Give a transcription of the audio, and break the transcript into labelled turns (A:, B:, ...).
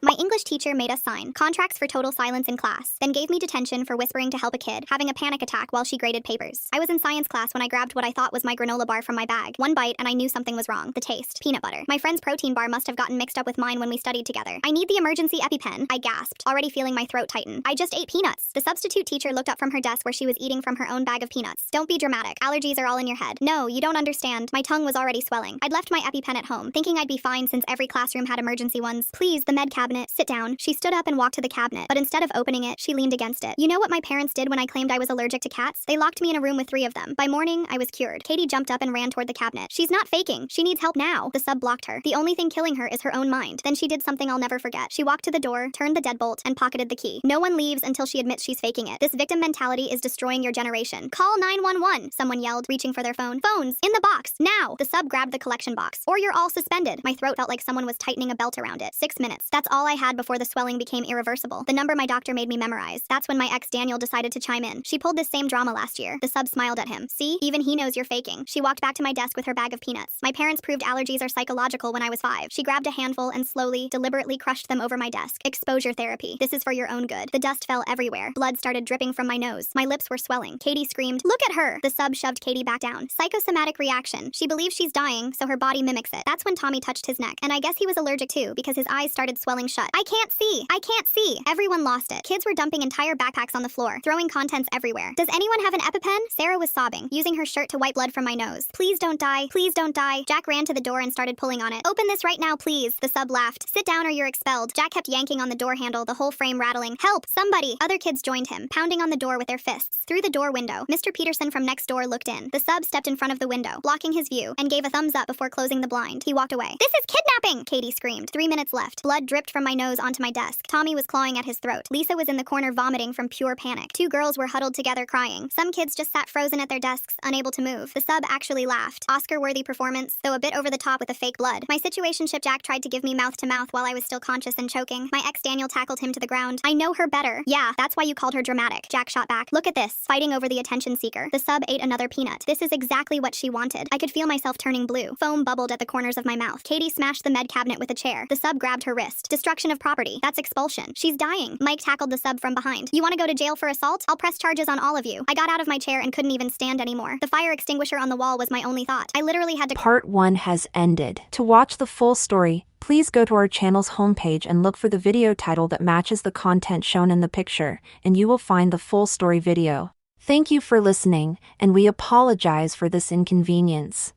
A: My English teacher made us sign contracts for total silence in class, then gave me detention for whispering to help a kid having a panic attack while she graded papers. I was in science class when I grabbed what I thought was my granola bar from my bag. One bite and I knew something was wrong. The taste. Peanut butter. My friend's protein bar must have gotten mixed up with mine when we studied together. I need the emergency EpiPen. I gasped, already feeling my throat tighten. I just ate peanuts. The substitute teacher looked up from her desk where she was eating from her own bag of peanuts. Don't be dramatic. Allergies are all in your head. No, you don't understand. My tongue was already swelling. I'd left my EpiPen at home, thinking I'd be fine since every classroom had emergency ones. Please, the med cabinet. Sit down. She stood up and walked to the cabinet, but instead of opening it, she leaned against it. You know what my parents did when I claimed I was allergic to cats? They locked me in a room with 3 of them. By morning, I was cured. Katie jumped up and ran toward the cabinet. She's not faking. She needs help now. The sub blocked her. The only thing killing her is her own mind. Then she did something I'll never forget. She walked to the door, turned the deadbolt, and pocketed the key. No one leaves until she admits she's faking it. This victim mentality is destroying your generation. Call 911, someone yelled, reaching for their phone. Phones, in the box, now! The sub grabbed the collection box. Or you're all suspended. My throat felt like someone was tightening a belt around it. 6 minutes. That's all I had before the swelling became irreversible. The number my doctor made me memorize. That's when my ex Daniel decided to chime in. She pulled this same drama last year. The sub smiled at him. See? Even he knows you're faking. She walked back to my desk with her bag of peanuts. My parents proved allergies are psychological when I was 5. She grabbed a handful and slowly, deliberately crushed them over my desk. Exposure therapy. This is for your own good. The dust fell everywhere. Blood started dripping from my nose. My lips were swelling. Katie screamed, "Look at her!" The sub shoved Katie back down. Psychosomatic reaction. She believes she's dying, so her body mimics it. That's when Tommy touched his neck. And I guess he was allergic too, because his eyes started swelling shut. I can't see! I can't see! Everyone lost it. Kids were dumping entire backpacks on the floor, throwing contents everywhere. Does anyone have an EpiPen? Sarah was sobbing, using her shirt to wipe blood from my nose. Please don't die. Please don't die. Jack ran to the door and started pulling on it. Open this right now, please. The sub laughed. Sit down or you're expelled. Jack kept yanking on the door handle, the whole frame rattling. Help! Somebody! Other kids joined him, pounding on the door with their fists. Through the door window, Mr. Peterson from next door looked in. The sub stepped in front of the window, blocking his view, and gave a thumbs up before closing the blind. He walked away. This is kidnapping! Katie screamed. 3 minutes left. Blood dripped from my nose onto my desk. Tommy was clawing at his throat. Lisa was in the corner vomiting from pure panic. 2 girls were huddled together crying. Some kids just sat frozen at their desks, unable to move. The sub actually laughed. Oscar-worthy performance, though a bit over the top with the fake blood. My situationship Jack tried to give me mouth to mouth while I was still conscious and choking. My ex Daniel tackled him to the ground. I know her better. Yeah, that's why you called her dramatic. Jack shot back. Look at this, fighting over the attention seeker. The sub ate another peanut. This is exactly what she wanted. I could feel myself turning blue. Foam bubbled at the corners of my mouth. Katie smashed the med cabinet with a chair. The sub grabbed her wrist. Destruction of property. That's expulsion. She's dying. Mike tackled the sub from behind. You want to go to jail for assault? I'll press charges on all of you. I got out of my chair and couldn't even stand anymore. The fire extinguisher on the wall was my only thought. I literally had to—
B: Part 1 has ended. To watch the full story, please go to our channel's homepage and look for the video title that matches the content shown in the picture, and you will find the full story video. Thank you for listening, and we apologize for this inconvenience.